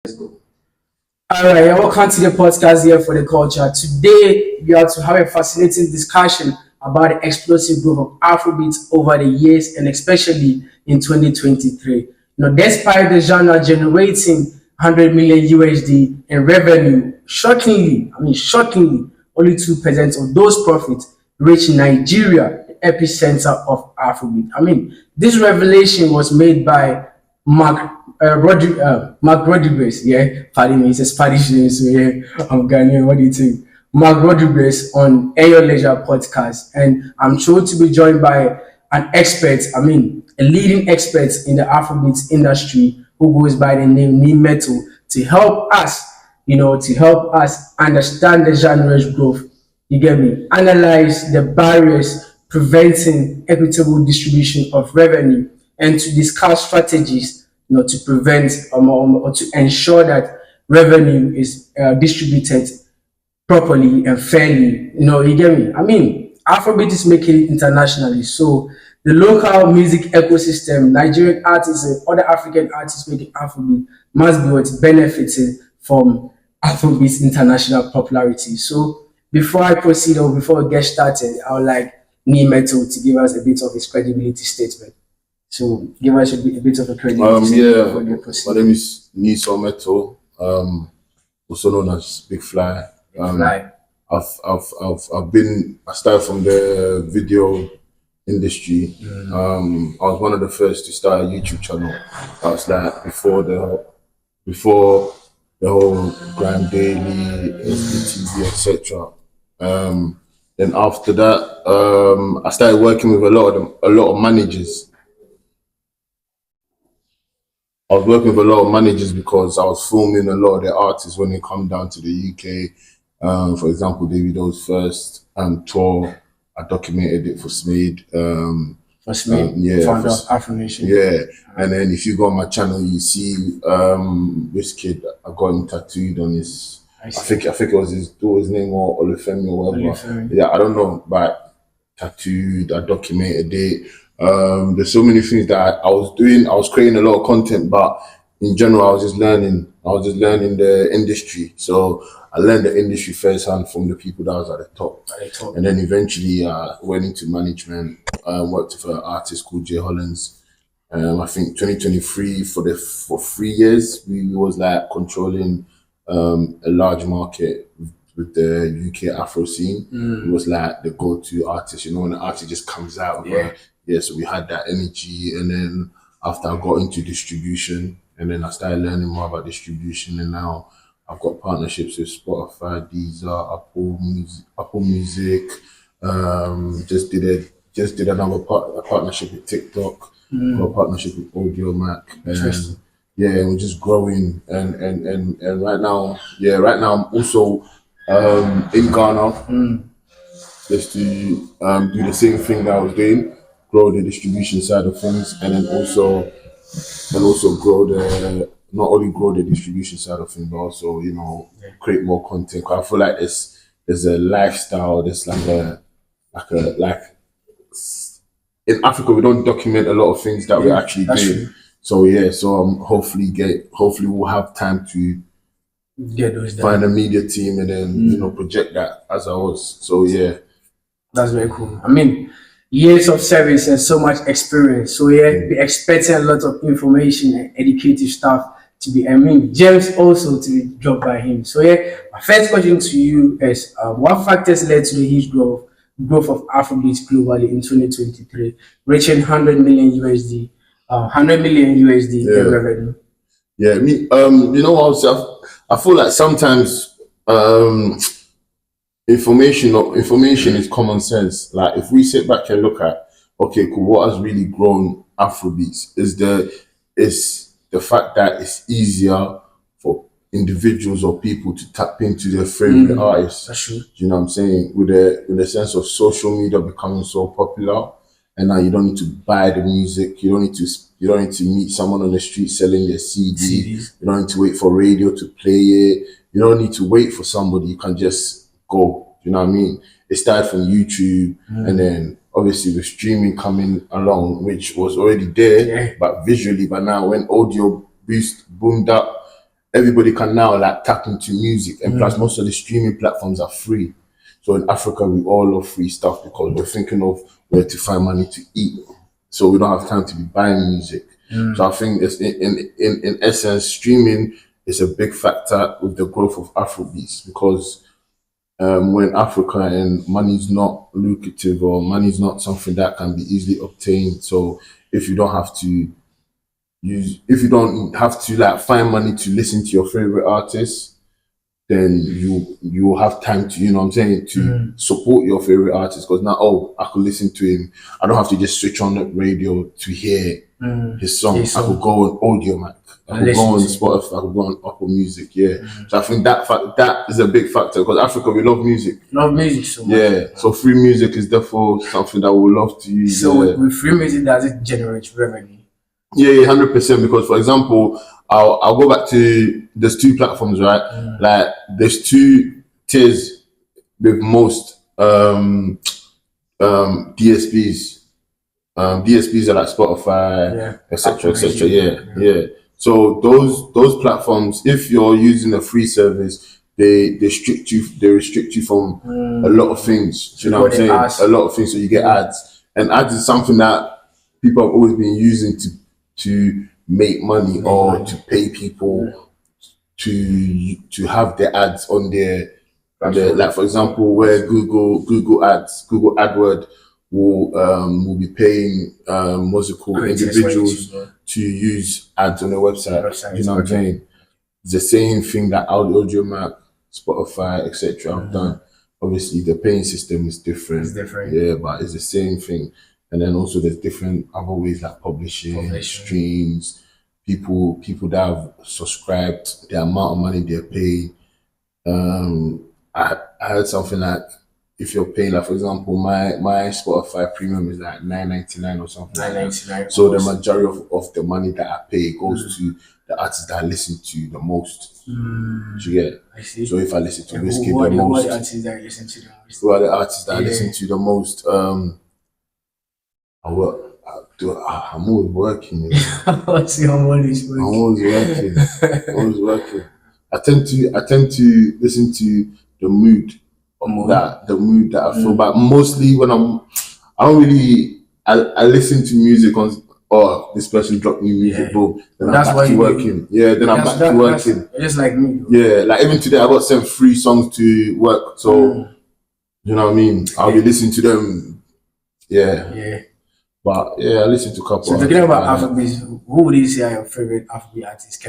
All right, welcome to the podcast here for the culture. Today, we are to have a fascinating discussion about the explosive growth of Afrobeat over the years and especially in 2023. Despite the genre generating 100 million USD in revenue, shockingly, only 2% of those profits reach Nigeria, the epicenter of Afrobeat. This revelation was made by Mark Rodriguez, yeah, pardon me, it's a Spanish name, so yeah, I'm Ghanaian. What do you think? Mark Rodriguez on Air Your Leisure podcast, and I'm thrilled to be joined by an expert, a leading expert in the Afrobeat industry who goes by the name Nee Metal to help us, to help us understand the genre's growth. You get me? Analyze the barriers preventing equitable distribution of revenue and to discuss strategies to prevent or to ensure that revenue is distributed properly and fairly. You get me? Afrobeat is making it internationally. So the local music ecosystem, Nigerian artists and other African artists making Afrobeat must be what's benefiting from Afrobeat's international popularity. So before I proceed or before we get started, I would like Nee Metal to give us a bit of his credibility statement. So give us a bit of a credibility statement Yeah, before we my proceed. name is Niso Metal, also known as Big Fly. Like, I started from the video industry. I was one of the first to start a YouTube channel. I was like before the whole Grime Daily, SBTV, etc. Then after that, I started working with a lot of managers. I was working with a lot of managers because I was filming a lot of their artists when they come down to the UK. For example, Davido's first tour, I documented it for Smade. for Smith, Yeah, founder of Afro Nation. yeah. And then if you go on my channel, you see this kid. I got him tattooed on his. I think it was his daughter's name or Olufemi or whatever. Olufemi. Yeah, I don't know, but tattooed. I documented it. There's so many things that I was doing. I was creating a lot of content, but in general, I was just learning. I was just learning the industry. So I learned the industry firsthand from the people that was at the top. And then eventually went into management. Worked with an artist called Jay Hollins. I think 2023 for 3 years we was like controlling a large market with the UK Afro scene. It was like the go-to artist, when the artist just comes out. So we had that energy, and then after I got into distribution, and then I started learning more about distribution, and now I've got partnerships with Spotify, Deezer, Apple Music. Just did a partnership with TikTok, got a partnership with Audio Mac, and yeah, we're just growing, and right now, I'm also in Ghana just to do the same thing that I was doing, grow the distribution side of things, and then also grow the not only grow the distribution side of things, but also create more content. 'Cause I feel like there's a lifestyle, there's like in Africa we don't document a lot of things that we're actually that's doing. true. So yeah, so hopefully we'll have time to Get those done. find a media team and then project that as I was. So yeah. That's very cool. Years of service and so much experience. So yeah, be expecting a lot of information and educative stuff to be. Gems also to be dropped by him. So yeah, my first question to you is, what factors led to the huge growth of Afrobeat globally in 2023, reaching 100 million USD, 100 million USD in revenue? Yeah, I feel like sometimes information is common sense. Like if we sit back and look at, okay, cool, what has really grown Afrobeats is the fact that it's easier for individuals or people to tap into their favorite artists. That's true. You know what I'm saying? With the sense of social media becoming so popular, and now you don't need to buy the music. You don't need to meet someone on the street selling their CD. CDs. You don't need to wait for radio to play it. You don't need to wait for somebody. You can just go. You know what I mean? It started from YouTube, and then obviously with streaming coming along, which was already there, but visually. But now when audio boomed up, everybody can now like tap into music, and plus most of the streaming platforms are free. So in Africa, we all love free stuff because we're thinking of where to find money to eat. So we don't have time to be buying music. So I think it's in essence, streaming is a big factor with the growth of Afrobeats because when Africa and money is not lucrative or money is not something that can be easily obtained. So if you don't have to if you don't have to like find money to listen to your favorite artist, then you will have time to, you know what I'm saying, to support your favorite artist because now, oh, I could listen to him. I don't have to just switch on the radio to hear his song. I could go on Audiomack. I could go on Spotify. I could go on Apple Music. Yeah. So I think that is a big factor because Africa, we love music. Love music so much. Yeah. So free music is therefore something that we love to use. So with free music, does it generate revenue? Yeah, 100%. Because for example, I'll go back to there's two platforms, right? Like there's two tiers with most DSPs. DSPs are like Spotify, etc., etc. Yeah. So those platforms, if you're using a free service, they restrict you from a lot of things. Do you know what I'm saying? A lot of things. So you get ads, and ads is something that people have always been using to make money or to pay people to have their ads on their like for example where Google AdWord will be paying what's it called, individuals to use ads on their website. You know what I'm saying? It's the same thing that Audiomack, Spotify, etc. have done. Obviously the paying system is different. It's different. Yeah, but it's the same thing. And then also there's different other ways like publishing, streams, people that have subscribed, the amount of money they're paying. I heard something like if you're paying, like for example, my Spotify premium is like $9.99 or something. $9.99. So the majority of the money that I pay goes to the artists that I listen to the most. Do you get? I see. So if I listen to Wizkid the most, what are the artists that you listen to the most? who are the artists that I listen to the most? I'm always working. You know? I'm always working. I'm always working. I tend to listen to the mood that I feel. But mostly when I listen to music on, or this person dropped new music, boom. Then I'm back to working. Yeah, then I'm back to working. Just like me. Yeah, like even today I got sent 3 songs to work. So you know what I mean? I'll be listening to them. Yeah. But yeah, I listen to a couple. So talking about Afrobeats, who would you say are your favorite Afrobeat artists?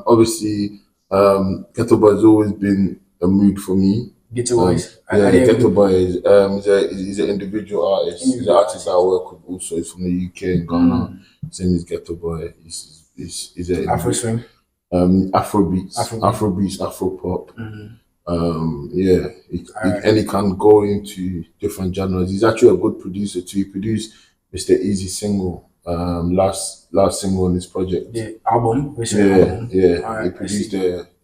Obviously, Ghetto Boy has always been a mood for me. Ghetto Boys. Ghetto Boy is an individual artist. He's an artist that I work with also. He's from the UK and Ghana. Same as Ghetto Boy. He's an Afro swing. Afrobeats, Afropop. And he can go into different genres. He's actually a good producer too. He produced Mr. Easy single, last single on this project. The album.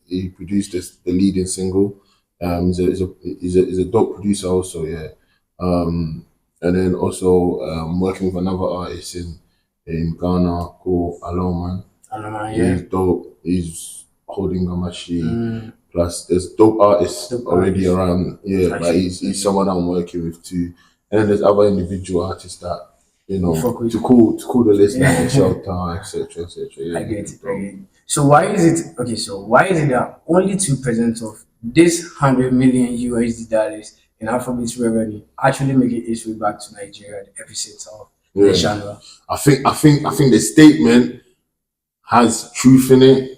He produced the leading single. He's a dope producer also. And then also working with another artist in Ghana called Aloman. He's dope. He's holding Gamashi. Plus, there's dope artists already around. Yeah, but he's someone I'm working with too. And then there's other individual artists that, you know, to call the list like Shelter, etc. Yeah, I get it. So why is it that only 2% of this 100 million USD dollars in Afrobeats revenue actually make it its way back to Nigeria, the epicenter of the genre? I think the statement has truth in it.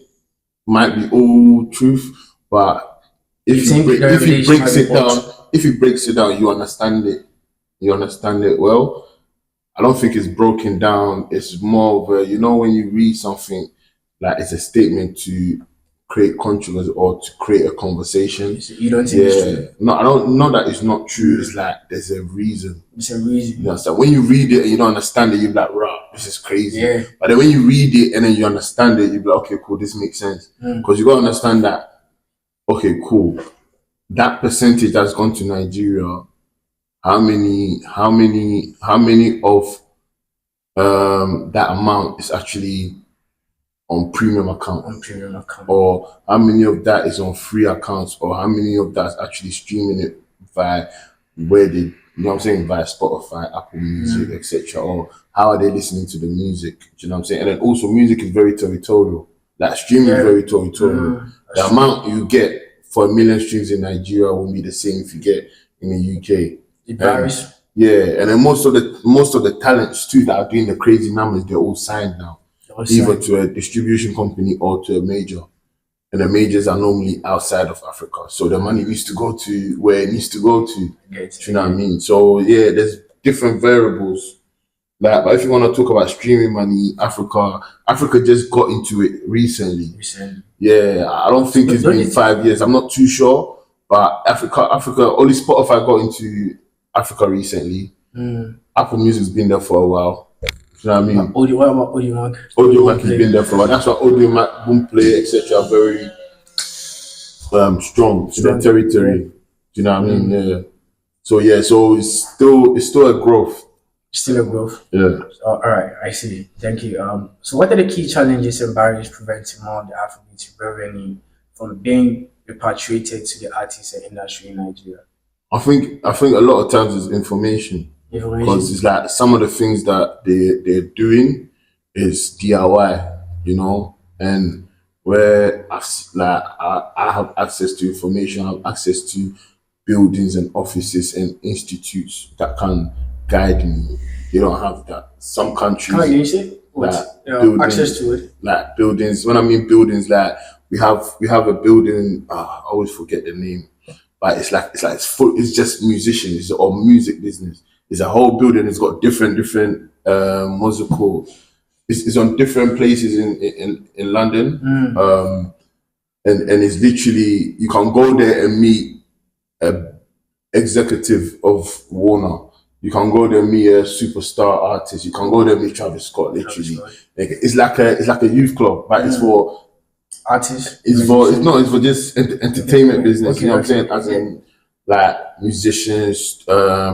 Might be all truth, but if he breaks it down, you understand it. You understand it well. I don't think it's broken down. It's more of a, you know, when you read something like it's a statement to create controversy or to create a conversation. You don't think it's true? No, I don't know that it's not true. It's like there's a reason. It's a reason. You understand? When you read it and you don't understand it, you're like, rah, this is crazy. Yeah. But then when you read it and then you understand it, you're like, okay, cool, this makes sense. Because you gotta understand that, okay, cool. That percentage that's gone to Nigeria, how many of that amount is actually on premium account, on premium account. or how many of that is on free accounts, or how many of that's actually streaming it via where they, you know what I'm saying, via Spotify, Apple Music, etc. Or how are they listening to the music? Do you know what I'm saying? And then also music is very territorial. Like streaming is very territorial. The amount you get for 1 million streams in Nigeria won't be the same if you get in the UK. It varies. Yeah, and then most of the talents too that are doing the crazy numbers, they're all signed now, either to a distribution company or to a major. And the majors are normally outside of Africa, so the money needs to go to where it needs to go to. Do you know what I mean? So yeah, there's different variables. Like, but if you want to talk about streaming money, Africa just got into it recently. Yeah, I don't think it's been 5 years. I'm not too sure, but Africa, only Spotify got into Africa recently. Apple Music's been there for a while. Do you know what I mean? What about Audiomack? Audiomack has been there for a while. That's why Audiomack, Boomplay, etc. are very strong in their territory. Do you know what I mean? Yeah. So yeah, so it's still a growth. Still a growth. Yeah. All right, I see. Thank you. So what are the key challenges and barriers preventing more of the Afrobeat revenue from being repatriated to the artists and industry in Nigeria? I think a lot of times it's information. Because it's like some of the things that they're doing is DIY, you know, and where I have access to information, I have access to buildings and offices and institutes that can guide me. They don't have that. Some countries can I use it? Buildings, access to it. Like buildings. When I mean buildings, like we have a building. I always forget the name, but it's full. It's just musicians or music business. It's a whole building. It's got different what's it called? It's on different places in London, and it's literally you can go there and meet a executive of Warner. You can go there and meet a superstar artist. You can go there and meet Travis Scott. Literally, it's like a youth club, but it's for artists. It's for just entertainment business. You know what I'm saying? As in, like musicians,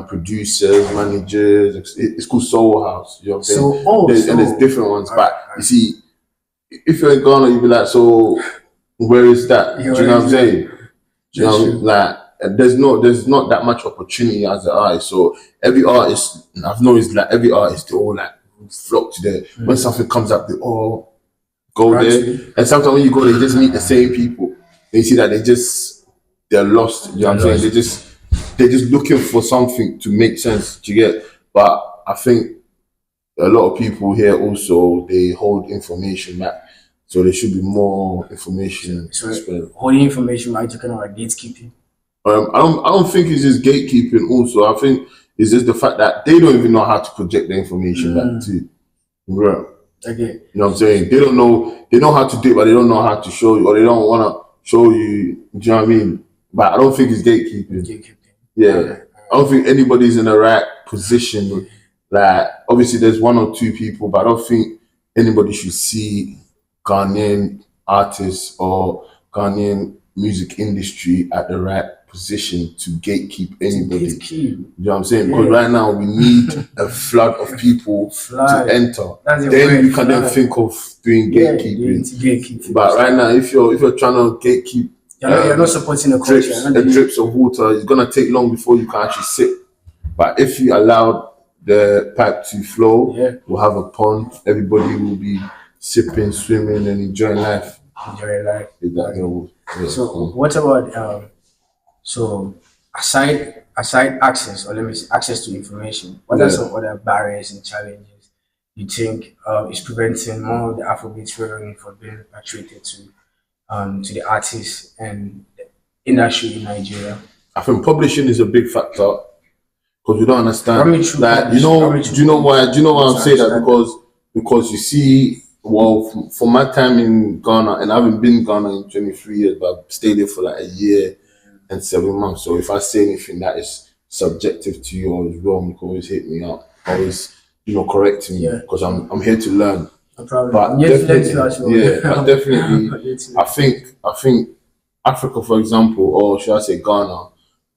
producers, managers. It's called Soul House. You know what I'm saying? And there's different ones. But you see, if you're in Ghana, you'll be like, so where is that? Do you know what I'm saying? You know, like there's not that much opportunity as an artist. So every artist, I've noticed, like every artist, they all like flock to there. When something comes up, they all go there. And sometimes when you go, they just meet the same people. And you see that they're lost. You know what I'm saying? They're just looking for something to make sense to get. But I think a lot of people here also, they hold information back. So there should be more information. So holding information back, you kind of like gatekeeping. I don't think it's just gatekeeping. Also, I think it's just the fact that they don't even know how to project the information back to you. Right. Okay. You know what I'm saying? They don't know. They know how to do it, but they don't know how to show you, or they don't want to show you. Do you know what I mean? But I don't think it's gatekeeping. Yeah. I don't think anybody's in the right position. Like, obviously, there's one or two people, but I don't think anybody should see Ghanaian artists or Ghanaian music industry at the right position to gatekeep anybody. You know what I'm saying? Because right now we need a flood of people to enter. Then you can then think of doing gatekeeping. But right now, if you're trying to gatekeep, you're not supporting the culture. The drips of water, it's gonna take long before you can actually sip. But if you allow the pipe to flow, we'll have a pond. Everybody will be sipping, swimming, and enjoying life. So what about so aside access, or let me say access to information, what are some other barriers and challenges you think is preventing more of the Afrobeat revenue from being repatriated to the artists and the industry in Nigeria? I think publishing is a big factor because we don't understand. Like, do you know why I'm saying that? Because you see, well, for my time in Ghana, and I haven't been in Ghana in 23 years, but I've stayed there for like a year and 7 months. So if I say anything that is subjective to you or is wrong, you can always hit me up. Always, correct me because I'm here to learn. No problem. But definitely, I think Africa, for example, or should I say Ghana,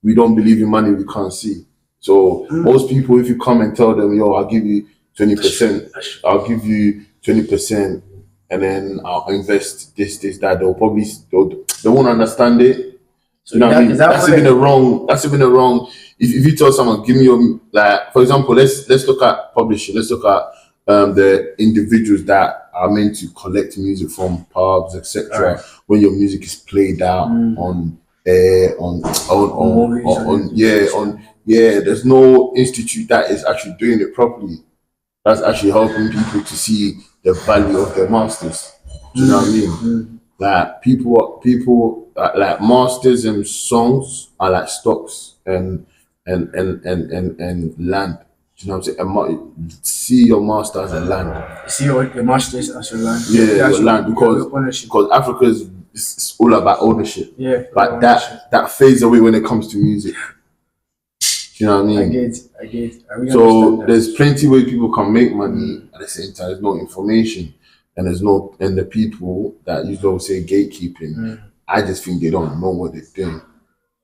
we don't believe in money we can't see. So most people, if you come and tell them, yo, I'll give you 20%, I'll give you 20% and then I'll invest this, that. They won't understand it. So You know what I mean? is that That's what even a wrong. That's even a wrong. If you tell someone, give me your, like, for example, let's look at publishing. Let's look at the individuals that are meant to collect music from pubs, etc. Alright. When your music is played out on air, movies on and yeah, social on yeah. There's no institute that is actually doing it properly. That's actually helping people to see the value of their masters. Do you know what I mean? Like people like masters and songs are like stocks and land. Do you know what I'm saying? See your master as a land. see what the masters as your land. Yeah, That's your land, your ownership. because Africa is it's all about ownership. Yeah, But ownership. that fades away when it comes to music. Do you know what I mean? I get. I really So understand that. there's plenty ways people can make money at the same time. There's no information, and the people that usually always say gatekeeping. I just think they don't know what they're doing.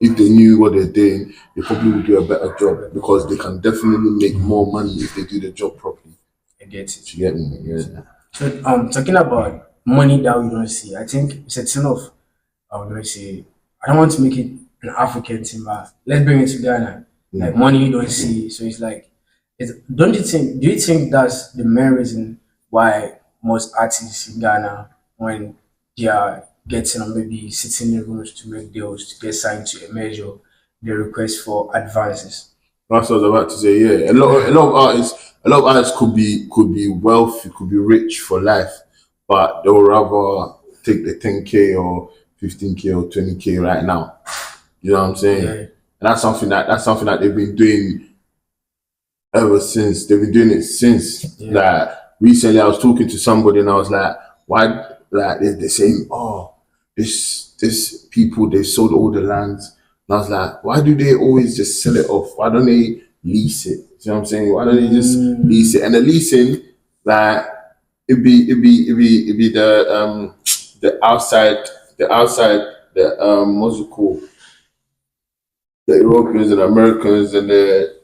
If they knew what they're doing, they probably would do a better job because they can definitely make more money if they do the job properly. I get it. Do you get me? Yeah. So talking about money that we don't see, I think it's a thing of let me say, I don't want to make it an African thing, but let's bring it to Ghana. Like money you don't see. So it's like do you think that's the main reason why most artists in Ghana, when they are getting or maybe sitting in rooms to make deals to get signed to a major, they request for advances? That's what I was about to say. Yeah, a lot of artists could be wealthy, could be rich for life, but they'll rather take the 10K or 15K or 20K right now. You know what I'm saying? Yeah. And that's something that they've been doing ever since. They've been doing it since. Yeah. Like recently, I was talking to somebody and I was like, "Why?" Like they're saying, "Oh, this people they sold all the lands." And I was like, "Why do they always just sell it off? Why don't they lease it?" You know what I'm saying? Why don't they just lease it? And the leasing, like it'd be the outside what's it called? The Europeans and Americans and the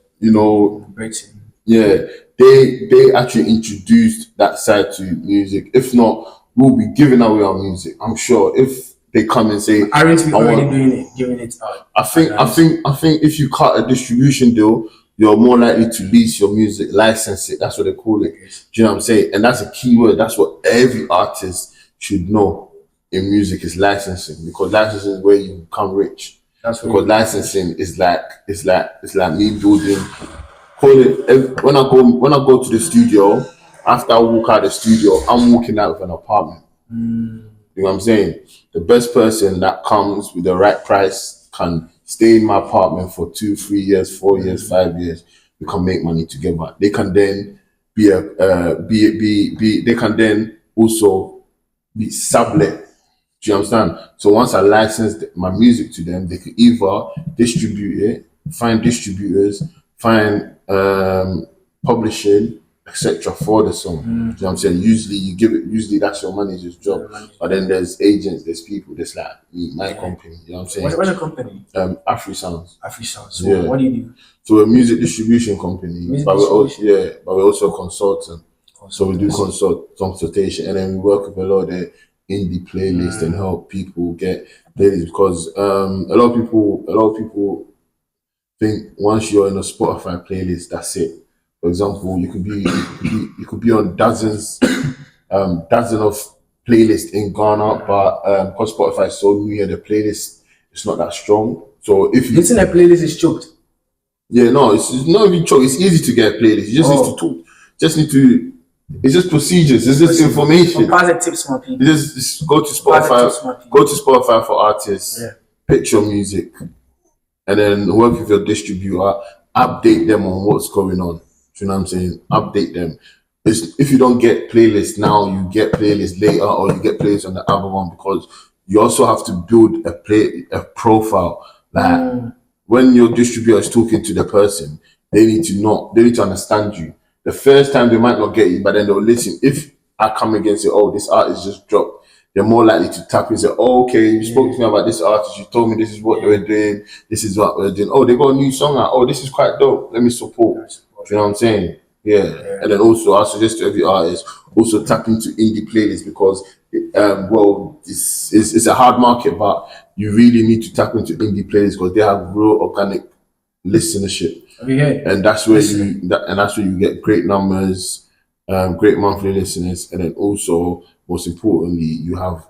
Britain. yeah, they actually introduced that side to music. If not, we'll be giving away our music. I'm sure if they come and say, Aren't we I already want, doing it, giving it out? I think if you cut a distribution deal, you're more likely to lease your music, license it. That's what they call it. Yes. Do you know what I'm saying? And that's a key word. That's what every artist should know in music is licensing, because licensing is where you become rich. That's what Because licensing is like it's like me building. Call it when I go to the studio. After I walk out the studio, I'm walking out with an apartment. You know what I'm saying? The best person that comes with the right price can stay in my apartment for 2, 3 years, 4 years, 5 years. We can make money together. They can then be. They can then also be sublet. Do you understand? So once I licensed my music to them, they could either distribute it, find distributors, find publishing, etc. for the song. Do you know what I'm saying? Usually that's your manager's job. But then there's agents, there's people, there's like me, my company, you know what I'm saying? What's your company? Afri Sounds. AfriSound. So Yeah. what do you do? So we're a music distribution company, Music but distribution. but we're also a consultant. So we do consultation, and then we work with a lot of the indie playlists and help people get playlists, because a lot of people think once you're in a Spotify playlist, that's it. For example, you could be on dozens of playlists in Ghana, but because Spotify is so new and the playlist is not that strong. So if you Getting a playlist is choked. yeah, no, it's not even choice. It's easy to get a playlist. You just need to talk. Just need to. It's just procedures. It's just information. Pass the tips, my people. You just go to Pass the tips, my Spotify. people. Go to Spotify for artists. Yeah. Pitch your music, and then work with your distributor. Update them on what's going on. Do you know what I'm saying? Update them. If you don't get playlists now, you get playlists later, or you get playlists on the other one, because you also have to build a profile. Like when your distributor is talking to the person, they need to understand you. The first time they might not get you, but then they'll listen. If I come against it, oh, this artist just dropped, they're more likely to tap and say, oh, okay, you spoke to me about this artist, you told me this is what they were doing, this is what we're doing. Oh, they got a new song out. Oh, this is quite dope. Let me support. Do you know what I'm saying? Yeah, and then also I suggest to every artist also tap into indie playlists because well, it's a hard market, but you really need to tap into indie playlists because they have real organic listenership, Yeah. and that's where Listen. and that's where you get great numbers, great monthly listeners, and then also most importantly, you have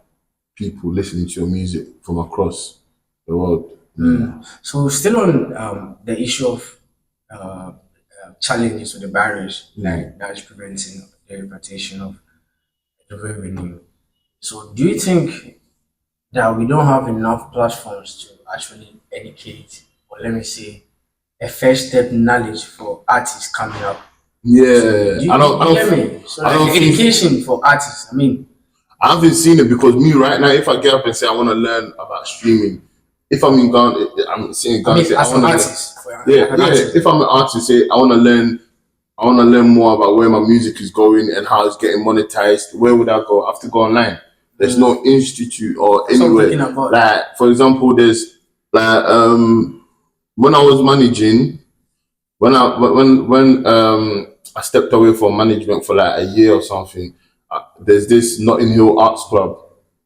people listening to your music from across the world. Yeah. So still on the issue of challenges or the barriers like that is preventing the reputation of the revenue. So do you think that we don't have enough platforms to actually educate, or let me say, a first step knowledge for artists coming up? Yeah, You get me? So I like don't think education for artists. I mean, I haven't seen it because me right now, if I get up and say I want to learn about streaming, if I'm in Ghana, I'm saying I Ghana, mean say I as an want to learn. artist, for Yeah, an yeah. artist. If I'm an artist, say I want to learn more about where my music is going and how it's getting monetized. Where would I go? I have to go online. There's no institute or That's what I'm anywhere. thinking about. Like for example, there's like when I was managing, when I stepped away from management for like a year or something, there's this Notting Hill Arts Club.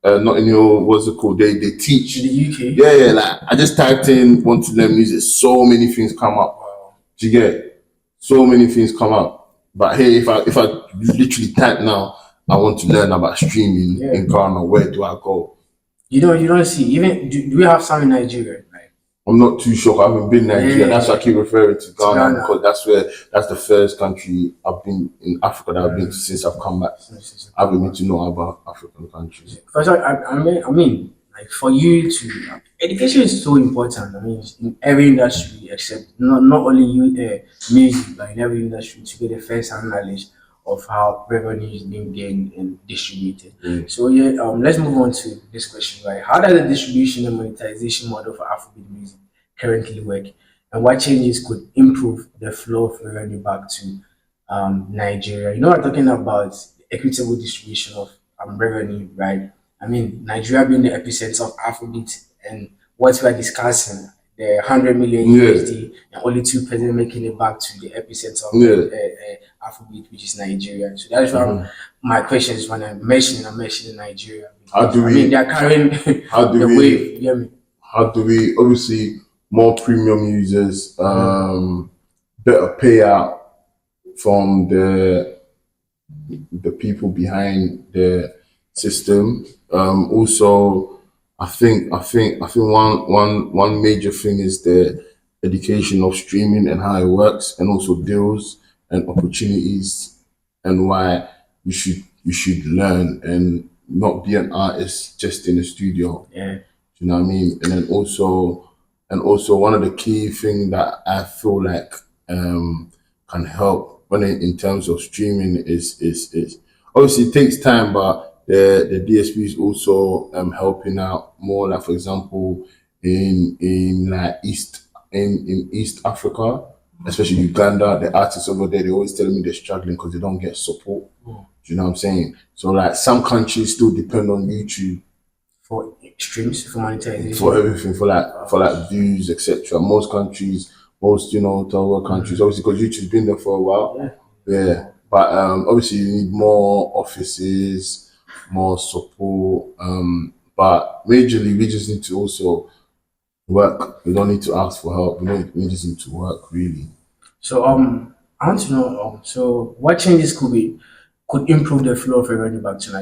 Notting Hill, what's it called? They teach. In the UK. Yeah, yeah. Like I just typed in want to learn music. So many things come up. Wow. Do you get? So many things come up. But hey, if I literally type now, I want to learn about streaming Yeah. in Ghana. Where do I go? You don't see even do we have some in Nigeria? Like I'm not too sure. I haven't been Nigeria. Yeah. That's why I keep referring to Ghana Ghana. because that's the first country I've been in Africa that I've been to since I've come back. I haven't been to know about African countries. because I mean, like for you to education is so important. I mean, in every industry except not only you music, but in every industry to get a first-hand knowledge of how revenue is being gained and distributed. So yeah, let's move on to this question. Right, how does the distribution and monetization model for Afrobeat music currently work, and what changes could improve the flow of revenue back to Nigeria? You know, we're talking about equitable distribution of revenue, right? I mean, Nigeria being the epicenter of Afrobeat, and what we're discussing, the 100 million Yeah. USD, and only 2% making it back to the epicenter of Yeah. Afrobeat, which is Nigeria. So that is why my question is when I'm mentioning Nigeria. How do I we- mean, they're carrying How do the we- wave. You get me? How do we obviously more premium users, better payout from the people behind the system. Also, I think one major thing is the education of streaming and how it works, and also deals and opportunities, and why you should learn and not be an artist just in the studio. Yeah. You know what I mean? And also one of the key thing that I feel like can help when in terms of streaming is obviously it takes time, but the DSP is also helping out more. Like for example, in like in East Africa, especially Uganda, the artists over there they always telling me they're struggling because they don't get support. Do you know what I'm saying? So like some countries still depend on YouTube For streams, for monetization. for everything, for like views, etc. Most countries, most third world countries, obviously because YouTube's been there for a while. Yeah. But obviously you need more offices, more support. But majorly we just need to also work. We don't need to ask for help. We just need to work really. So I want to know so what changes could improve the flow of revenue back to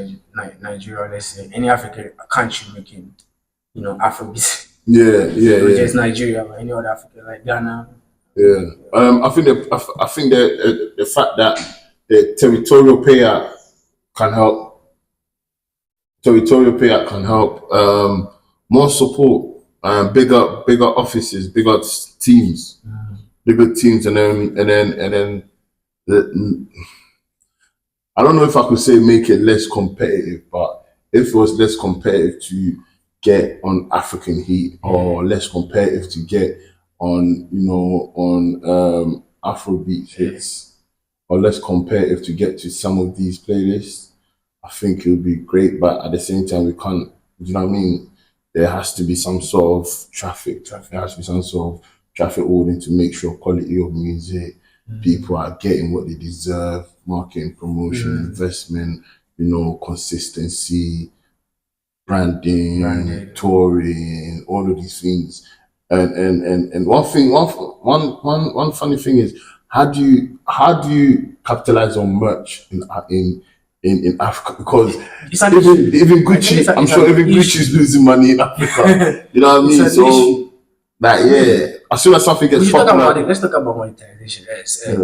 Nigeria, let's say any African country making, Afrobeat, Yeah, yeah, not yeah. just Nigeria, but any other Africa like Ghana. Yeah, I think the fact that the territorial payout can help. Territorial payout can help. More support, bigger offices, bigger teams, and then the, I don't know if I could say make it less competitive, but if it was less competitive to get on African Heat or less competitive to get on, Afrobeat hits or less competitive to get to some of these playlists, I think it would be great. But at the same time, we can't, you know what I mean? There has to be some sort of traffic. There has to be some sort of traffic ordering to make sure quality of music People are getting what they deserve, marketing, promotion, investment, consistency, branding, touring, all of these things. And one funny thing is, how do you capitalize on merch in Africa? Because It's an even issue. even I think Gucci, I'm it's sure an even issue. Gucci is losing money in Africa. You know what I mean? It's an issue. Like, yeah, as soon as something We gets should talk about popular, it. Let's talk about monetization,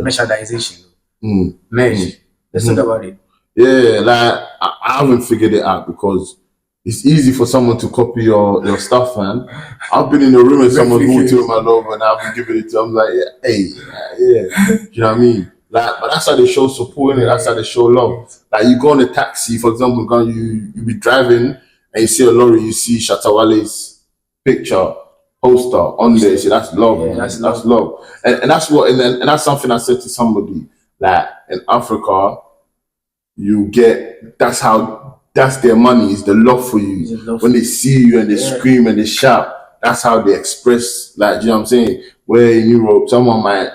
merchandising, mm, merch. Let's talk about it. yeah, like I haven't figured it out because it's easy for someone to copy your stuff, man. I've been in a room and someone's walked in with my logo and I've been giving it to them. I'm like, yeah, hey, yeah. Do you know what I mean? Like, but that's how they show support, innit? That's how they show love. Like, you go on a taxi, for example, you be driving and you see a lorry, you see Shatawale's picture, poster on there. See, that's love, Yeah, man. that's That's love. And that's what, and that's something I said to somebody. Like, in Africa, you get, that's their money, is the love for you. It's the love When they see you and they scream and they shout, that's how they express, like, you know what I'm saying? Where in Europe, someone might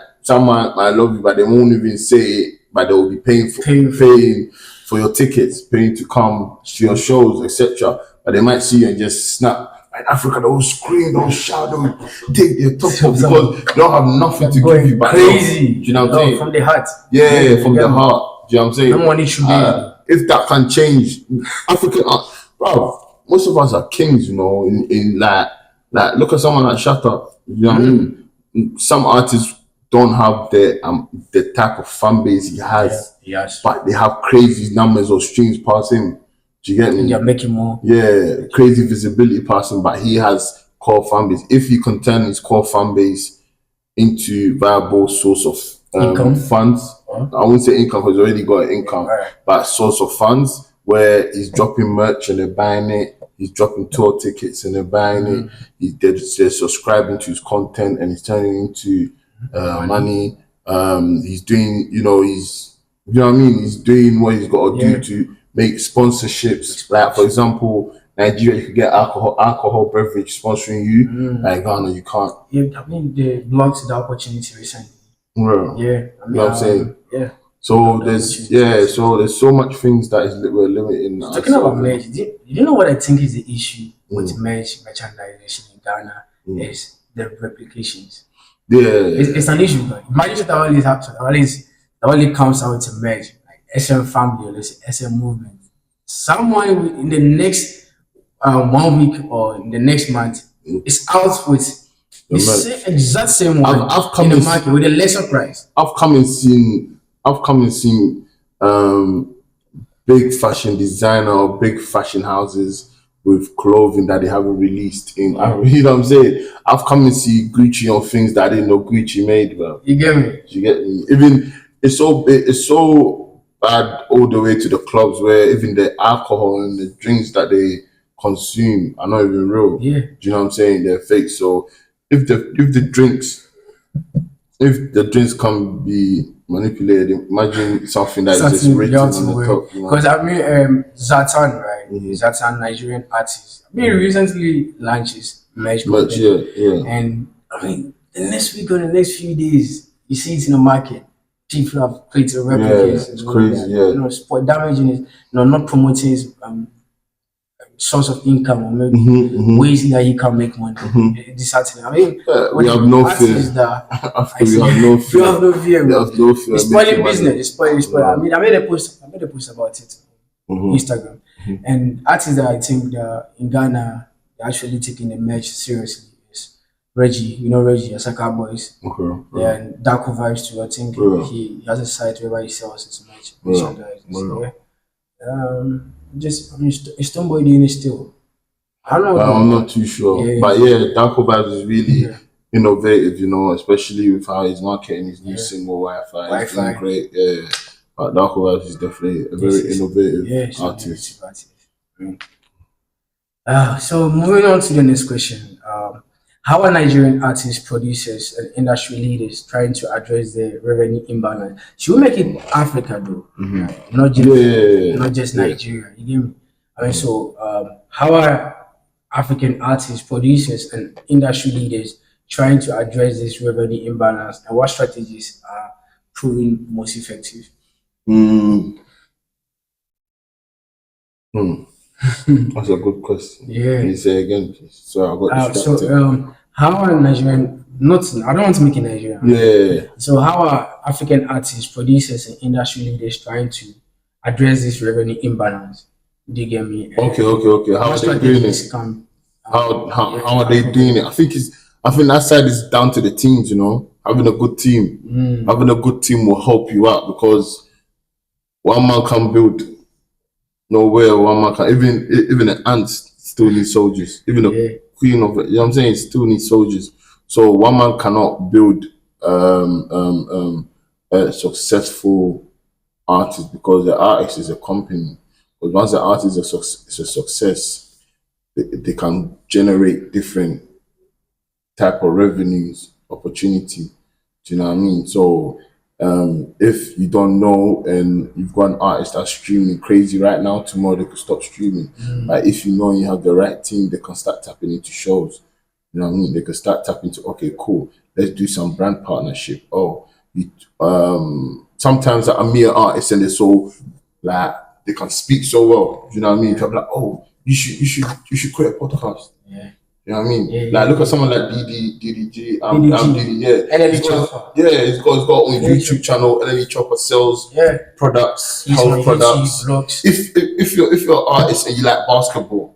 love you, but they won't even say it, but they will be paying for your tickets, paying to come to your shows, etc. But they might see you and just snap. In Africa, they'll scream, they'll shout, they'll take their top off because they don't have nothing to give you but crazy. love. Do you know what I'm saying? From the heart. Yeah, from the heart. Do you know what I'm saying? No money should be. If that can change, African art, bro, most of us are kings, in like look at someone like Shut Up. You know what I mean? Some artists don't have the type of fan base he has, Yes. but they have crazy numbers of streams passing. Do you get me? You're making more. Yeah, crazy visibility passing, but he has core fan base. If he can turn his core fan base into viable source of Income. funds, I wouldn't say income because he's already got an income, but source of funds where he's dropping merch and they're buying it, he's dropping tour tickets and they're buying it, they're subscribing to his content and he's turning into money. He's doing, he's, you know what I mean? He's doing what he's got to do to make sponsorships. Like, for example, Nigeria, you could get alcohol beverage sponsoring you. Like Ghana, you can't. Yeah, I mean, they blocked the opportunity recently. Well, Yeah, I mean, you know what I'm saying? Yeah. So there's so much things that we're limiting. Talking about merch, you know what I think is the issue with merchandising in Ghana is the replications. Yeah, It's an issue. But imagine that always happens. That only comes out to merch, like SM family or let's say SM movement. Someone in the next 1 week or in the next month is out with the exact same one I've come in the market with a lesser price. I've come and seen big fashion designer or big fashion houses with clothing that they haven't released in. You know what I'm saying? I've come and see Gucci on things that I didn't know Gucci made, bro. You get me? You get me? Even it's so bad all the way to the clubs where even the alcohol and the drinks that they consume are not even real. Yeah. Do you know what I'm saying? They're fake. So if the drinks can be manipulated, imagine something that is just written on the top. Because I mean, Zlatan, right? Zlatan, Nigerian artist. I mean, recently launches merch. Yeah. And I mean, the next week or the next few days, you see it in the market. People have created replicas. It's crazy. Sport damaging it. Not promoting his source of income or maybe ways that he can make money. Disheartening. I mean, we have no fear. We have no fear. You have no fear. We have no fear. It's spoiling business. It's spoiling. I mean, I made a post about it on Instagram. And artists that I think that in Ghana they're actually taking the merch seriously is Reggie. Reggie, Asaka Boys. Yeah, and Darko Vibes too. I think he has a site where he sells his merch. Is Stonebwoy doing it still? I don't know. I'm not too sure. But Darko Vibes is really innovative, especially with how he's marketing his new single Wi-Fi. It's doing great. Yeah. But Darko Vibes is definitely a very innovative artist. So moving on to the next question. How are Nigerian artists, producers, and industry leaders trying to address the revenue imbalance? Should we make it Africa though? Not just Nigeria. You get me? I mean, so how are African artists, producers, and industry leaders trying to address this revenue imbalance, and what strategies are proving most effective? Mm, hmm. That's a good question. Yeah. Can you say again, please? Sorry, I got So, distracted. how are Nigerian? Not, I don't want to make it Nigerian. Yeah. So, how are African artists, producers, and industry leaders trying to address this revenue imbalance? Do you get me? Okay. How What are they doing it? strategies can How are they doing it? I think that side is down to the teams, you know. Having a good team. Having a good team will help you out because one man can build nowhere, one man can even the ants still need soldiers. Even the queen of it, you know what I'm saying, still need soldiers. So one man cannot build a successful artist because the artist is a company. But once the artist is a success, they can generate different type of revenues, opportunity. Do you know what I mean? So if you don't know and you've got an artist that's streaming crazy right now, tomorrow they could stop streaming. Like if you know and you have the right team, they can start tapping into shows. You know what I mean? They can start tapping into, okay, cool, let's do some brand partnership. Oh, sometimes I'm mere artists and they're so like they can speak so well. You know what I mean? I'm like, oh, you should create a podcast. Yeah. You know what I mean? Yeah, like, look at someone like DDG, DDG. yeah. NLE Chopper. It's got on YouTube channel. NLE Chopper sells products, He's on health products. YouTube, vlogs. If you're an artist and you like basketball,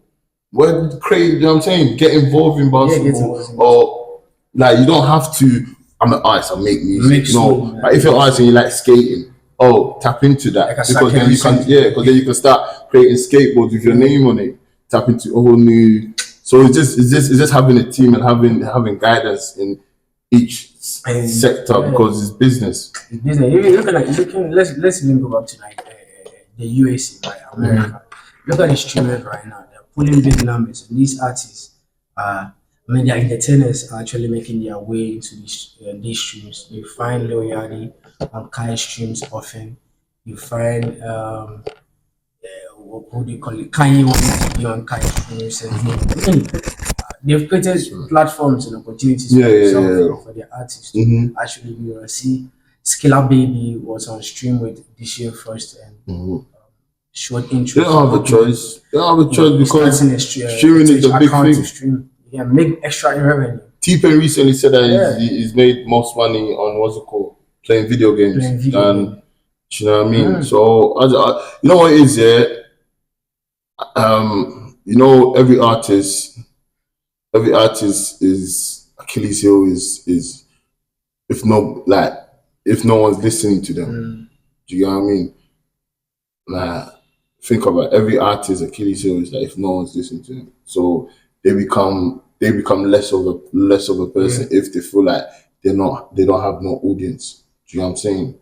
well, create. You know what I'm saying? Get involved in basketball, or like you don't have to. I'm an artist. I make music. Like if you're an artist and you like skating, tap into that because then you can because then you can start creating skateboards with your name on it. Tap into a whole new. So it's just having a team and having guidance in each sector because it's business. It's business. Let's even go back to like the USA, right? America. Look at the streamers right now. They're pulling big numbers. And these artists, their entertainers are actually making their way into these streams. You find Loyalty on Kai streams often. You find what do you call it? Kanye wants to be on Kai streams, and they've created platforms and opportunities for their artists to actually be able to see. Skilla Baby was on stream with this year first and showed interest. They don't have a choice. They don't have a choice because streaming is a big thing. Stream. Yeah, make extra revenue. T-Pain recently said that he's made most money on what's it called, playing video games than. You know what I mean? So you know what it is, you know, every artist is Achilles heel is if no one's listening to them. Do you know what I mean? Like think about it, every artist Achilles heel is like if no one's listening to them. So they become less of a person if they feel like they don't have no audience. Do you know what I'm saying?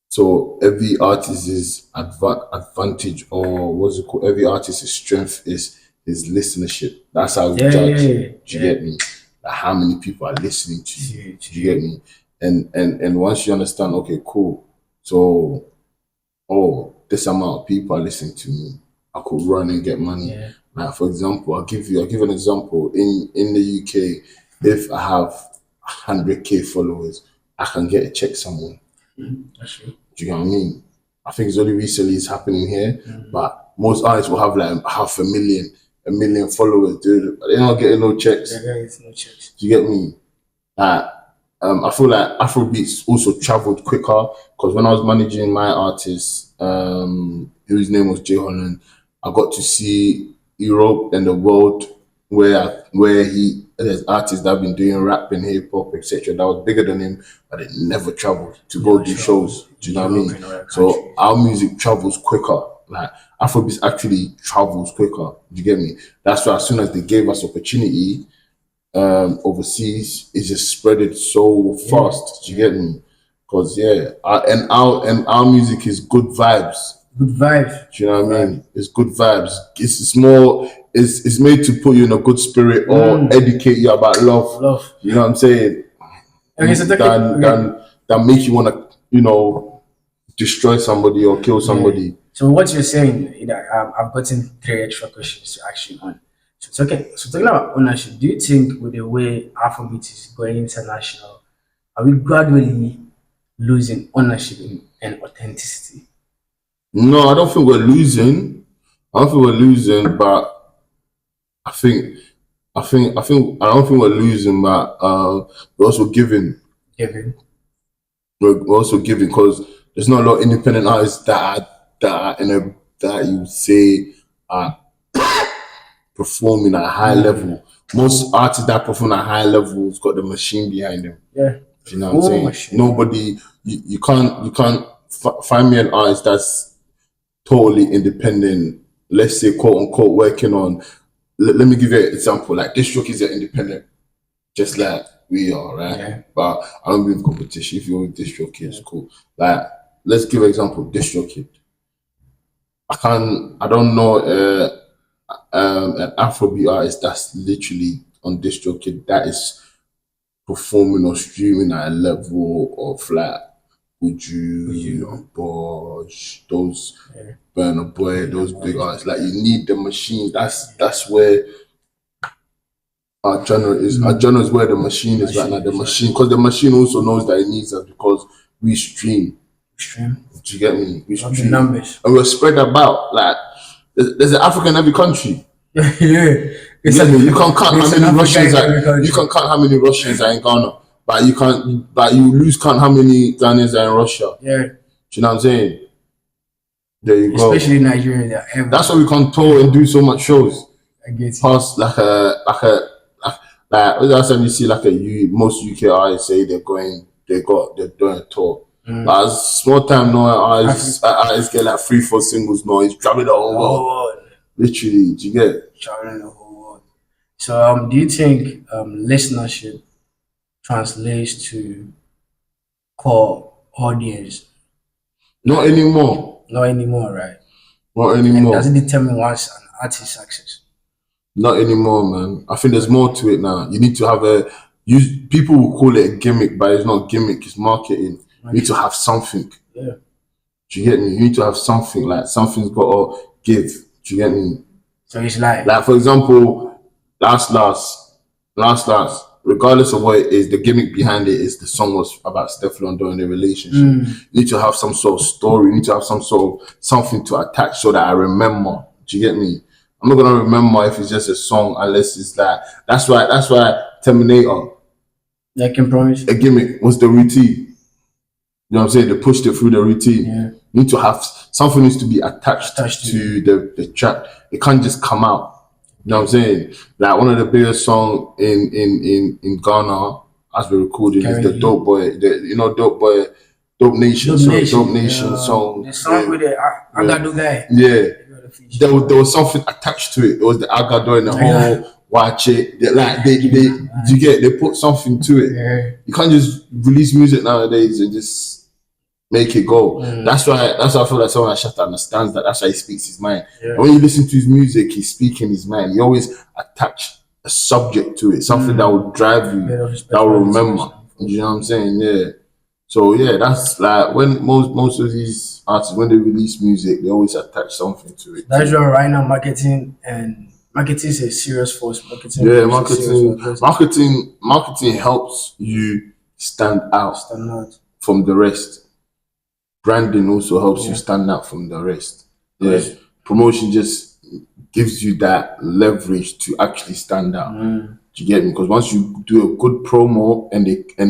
So every artist's advantage, or what's it called? Every artist's strength is listenership. That's how we judge. Do you get me? Like how many people are listening to you? Do you get me? And once you understand, okay, cool. So, this amount of people are listening to me. I could run and get money. Yeah. Like for example, I'll give an example. In the UK, if I have 100k followers, I can get a check somewhere. That's true. Do you know what I mean? I think it's only recently it's happening here, but most artists will have like 500,000, 1 million followers, dude. They're not getting no checks. They're getting no checks. Do you get me? I feel like Afrobeats also traveled quicker because when I was managing my artist, whose name was Jay Holland, I got to see Europe and the world where there's artists that have been doing rap and hip hop, etc. that was bigger than him, but they never traveled to go do shows. Do you know what I mean? So our music travels quicker. Like Afrobeats actually travels quicker. Do you get me? That's why as soon as they gave us opportunity overseas, it just spread it so fast. Do you get me? Because our music is good vibes. Good vibes. Do you know what I mean? It's good vibes. It's more. It's made to put you in a good spirit or educate you about love. You know what I'm saying? Okay, so that make you want to, destroy somebody or kill somebody. So what you're saying, I've gotten 3 extra questions to ask you on. So talking about ownership, do you think with the way Afrobeat is going international, are we gradually losing ownership and authenticity? No, I don't think we're losing. I don't think we're losing, but I think, I don't think we're losing, but we're also giving. Kevin? We're also giving because there's not a lot of independent artists that are in a that you say are performing at a high level. Most artists that perform at high levels got the machine behind them. Yeah. You know what I'm saying? Machine. Nobody, you can't find me an artist that's totally independent. Let's say quote unquote working on. Let me give you an example. Like this joke is an independent, just like we are, right? Yeah. But I don't believe competition. If you're with this joke, it's cool. Like let's give an example. This joke, I don't know an Afrobeat artist that's literally on this joke that is performing or streaming at a level of like Uju, Bosch, those Burna Boy, those big artists. Like you need the machine. That's where our genre is. Our genre is where the machine is right now. The machine, because the machine also knows that it needs us because we stream. Stream. Do you get me? We Of the stream. numbers. And we're spread about. Like there's an African in every country. Yeah. You get me? You can't count It's how an many African Russians in every are. country. You can't count how many Russians are in Ghana, but you can't. But you lose count how many Ghanaians are in Russia. Yeah. Do you know what I'm saying? There you go. Especially Nigeria. They're everywhere. That's why we can tour and do so much shows. I get it. Past like last time you see like most UK artists say they're doing a tour. Like small time no artists get like 3-4 singles now. He's traveling the whole world. Literally, do you get it? Traveling the whole world. So do you think listenership translates to core audience? Not anymore. Not anymore, right? Not And anymore. does it determine what's an artist's success? Not anymore, man. I think there's more to it now. You need to have people will call it a gimmick, but it's not gimmick, it's marketing. You need to have something. Yeah. Do you get me? You need to have something, like something's got to give. Do you get me? So it's like Like, for example, last, regardless of what it is, the gimmick behind it is the song was about Stefflon during the relationship. You need to have some sort of story. You need to have some sort of something to attach so that I remember. Do you get me? I'm not gonna remember if it's just a song unless it's that. That's why Terminator, I can promise. a gimmick, was the routine. You know what I'm saying? They pushed it through the routine. Yeah. You need to have something needs to be attached Attached to the track. It can't just come out. You know what I'm saying? Like one of the biggest songs in Ghana as we're recording is the Currently. Dope Boy. Dope Nation song. The song with the Agado guy. Yeah. There was something attached to it. There was the Agado and the whole watch it. They put something to it. Yeah. You can't just release music nowadays and just make it go. That's why I feel like someone like Shatta understands that. That's why he speaks his mind. Yeah. And when you listen to his music, he's speaking his mind. He always attach a subject to it, something that will drive you, that will remember. You know what I'm saying? Yeah. So yeah, that's like when most of these artists, when they release music, they always attach something to it. That's why right now marketing is a serious force. Yeah, marketing helps you stand out from the rest. Branding also helps you stand out from the rest. Yeah. Promotion just gives you that leverage to actually stand out. Do you get me? Because once you do a good promo and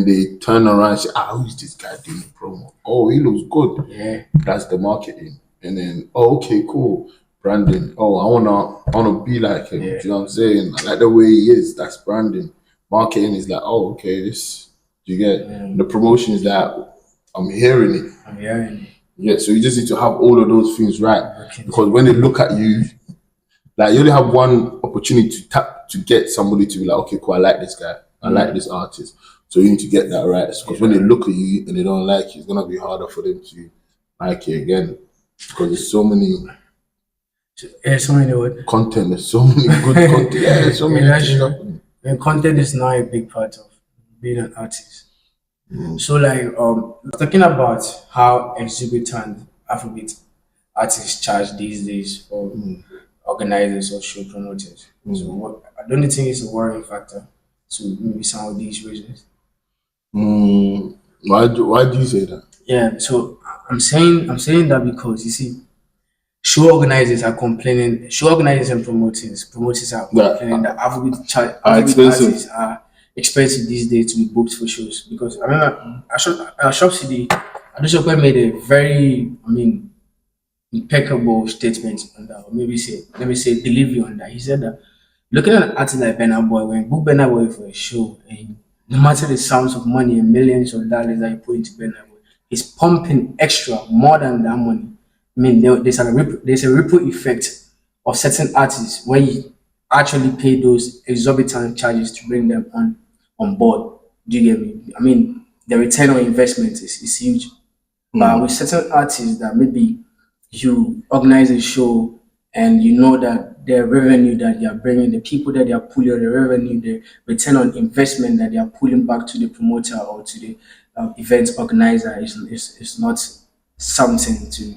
they turn around and say, who is this guy doing the promo? Oh, he looks good. Yeah. That's the marketing. And then, okay, cool. Branding. Oh, I wanna be like him. Yeah. Do you know what I'm saying? I like the way he is. That's branding. Marketing is like, oh, okay, this. Do you get it? The promotion is that I'm hearing it. Yeah, so you just need to have all of those things right. Because when they look at you, like you only have one opportunity to get somebody to be like, okay, cool, I like this guy. I like this artist. So you need to get that right. Because when they look at you and they don't like you, it's gonna be harder for them to like you again. Because there's so many content, there's so many good content. Yeah, there's so many things happening. And content is now a big part of being an artist. So like talking about how exorbitant Afrobeat artists charge these days for organizers or show promoters. So I don't think it's a worrying factor to maybe some of these reasons. Why do you say that? Yeah, so I'm saying that because you see, show organizers are complaining. Show organizers and promoters are complaining That that are Afrobeat expensive. artists are expensive these days to be booked for shows. Because I remember Ashok City, Adesope made a very, impeccable statement on that, or maybe say, let me say, delivery on that. He said that looking at an artist like Burna Boy, when you book Burna Boy for a show, and no matter the sounds of money and millions of dollars that you put into Burna Boy, he's pumping extra more than that money. There's a ripple effect of certain artists when you actually pay those exorbitant charges to bring them on board. Do you get me? The return on investment is huge. But with certain artists that maybe you organize a show and you know that the revenue that they are bringing, the people that they are pulling, the revenue, the return on investment that they are pulling back to the promoter or to the event organizer is not something to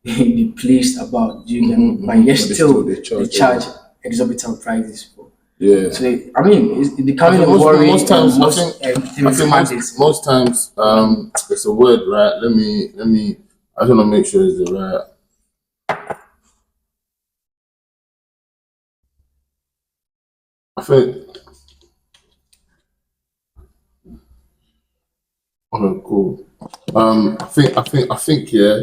be pleased about. Do you get me? But yet But still they they charge charge exorbitant prices for. Yeah. So it's becoming a Most, worry. most times, Most I think most times, it's a word, right? Let me. I just want to make sure it's the right. I think. Okay, cool. I think. Yeah,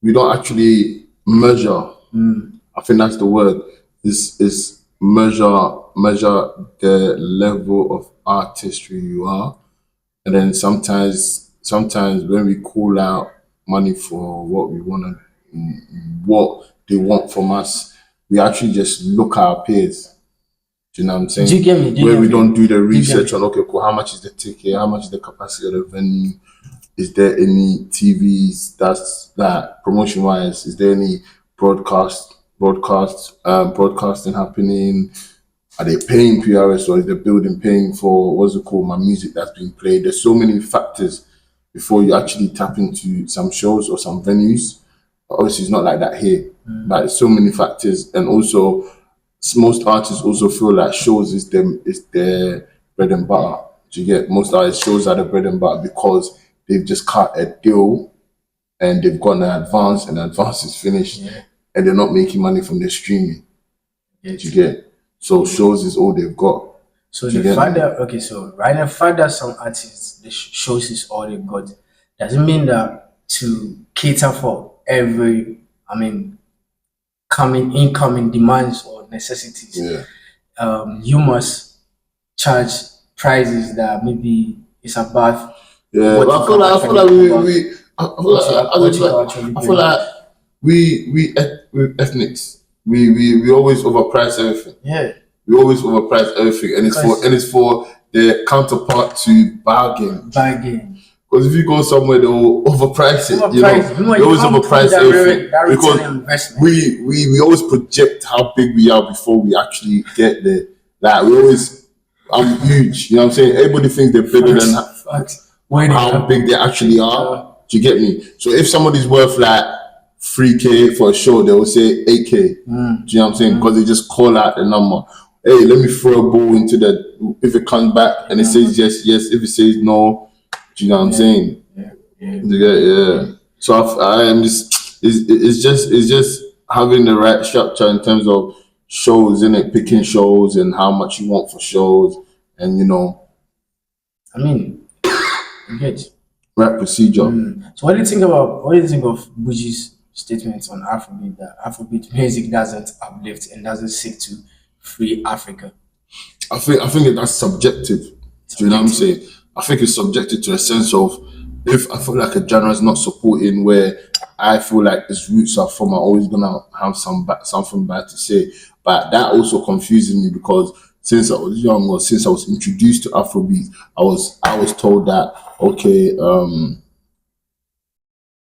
we don't actually measure. I think that's the word. Is measure the level of artistry you are, and then sometimes when we call out money for what we want to, what they want from us, we actually just look at our peers. Do you know what I'm saying? Do you get me? Do you Where get we me? don't do the Do you get research me? on, okay, cool, how much is the ticket, how much is the capacity of the venue, is there any TVs that promotion wise, is there any broadcasting happening? Are they paying PRS, or is the building paying for what's it called, my music that's being played? There's so many factors before you actually tap into some shows or some venues. Obviously, it's not like that here, but there's so many factors, and also most artists also feel like shows is their bread and butter. Do you get? Most artists shows are the bread and butter because they've just cut a deal and they've got and the advance is finished, Yeah. and they're not making money from their streaming. Do Yes. you get? So shows is all they've got. So Do you the get fact me? that okay, so right now, the fact that some artists the shows is all they got doesn't mean that to cater for every, coming incoming demands or necessities, Yeah. you must charge prices that maybe is above Yeah, what but you I feel can like actually provide, I feel like what you can actually I feel bring. like we ethnics we always overprice everything. Yeah, We always overprice everything, and because it's for the counterpart to bargain. bargain, Because if you go somewhere, they'll overprice it. overpriced. You know, They you always can't prove overprice that everything that return because on investment. we always project how big we are before we actually get there. Like we always, I'm huge. You know what I'm saying? Everybody thinks they're bigger than Facts. When it how happens. big they actually are. Do you get me? So if somebody's worth like 3K for a show, they will say 8K. Do you know what I'm saying? Because they just call out the number. Hey, let me throw a ball into the. If it comes back and it says yes, yes. If it says no, do you know what I'm saying? Yeah. Yeah. So I am just. It's just having the right structure in terms of shows, in it, picking shows and how much you want for shows, and I mean, you get. right procedure. So what do you think of Buji's statement on Afrobeat that Afrobeat music doesn't uplift and doesn't seek to free Africa? I think that's subjective. Do you know what I'm saying? I think it's subjective to a sense of if I feel like a genre is not supporting where I feel like its roots are from, I'm always gonna have something bad to say. But that also confuses me because since I was young or since I was introduced to Afrobeat, I was told that okay,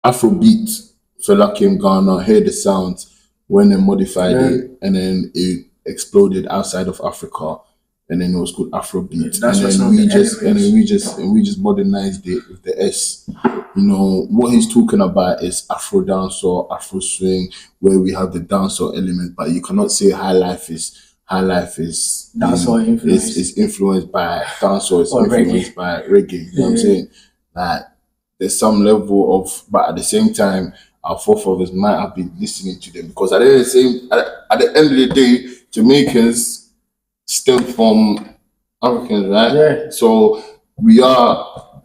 Afrobeat, Fela came Ghana, heard the sounds when they modified it, and then it exploded outside of Africa, and then it was called Afrobeat, That's and what then some of the elements. we just modernized it with the S. What he's talking about is Afro dancehall, Afro swing, where we have the dancehall element, but you cannot say high life Dancehall influence. is influenced by dancehall, is Or reggae. influenced by reggae. You know what I'm saying? Like there's some level of, but at the same time, our forefathers might have been listening to them because at the end of the day, Jamaicans stem from Africans, right? Yeah. So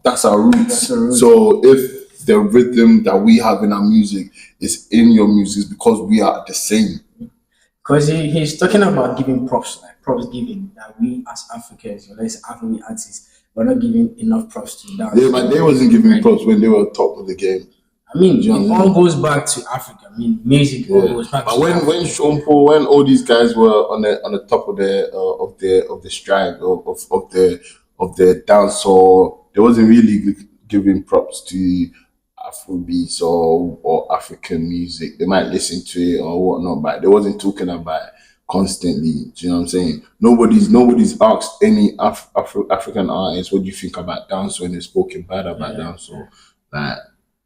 that's our roots. That's our roots. So if the rhythm that we have in our music is in your music, it's because we are the same. Because he's talking about giving props, like props giving, that we as Africans, or let's say African artists, we're not giving enough props to dance. Yeah, but they wasn't giving props when they were top of the game. I mean, it all goes back to Africa. I mean, music all goes back But to when Africa. Sean Paul, when all these guys were on the top of the stride of the dancehall, they wasn't really giving props to Afrobeats or African music. They might listen to it or whatnot, but they wasn't talking about it constantly. Do you know what I'm saying? Nobody's asked any African artist, what do you think about dancehall, and they've spoken bad about dancehall. Like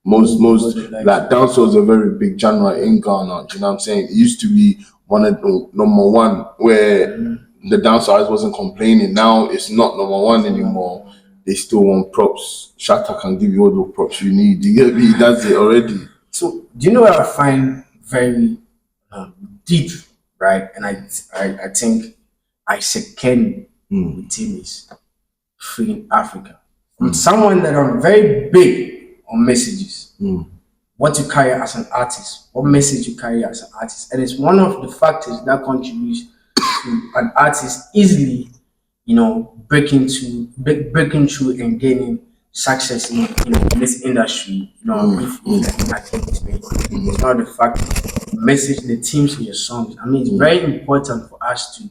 most like dancehall is a very big genre in Ghana. Do you know what I'm saying? It used to be one of the number one where the dancehall wasn't complaining. Now it's not number one anymore. They still want props. Shatta can give you all the props you need. You get me? That's it already. So, do you know what I find very deep, right? And I think I second with him is freeing Africa. From someone that I'm very big on messages. What you carry as an artist, what message you carry as an artist. And it's one of the factors that contributes to an artist easily, breaking through and gaining success in this industry. If I think it's not the fact, the message, the themes in your songs. I mean, it's very important for us to,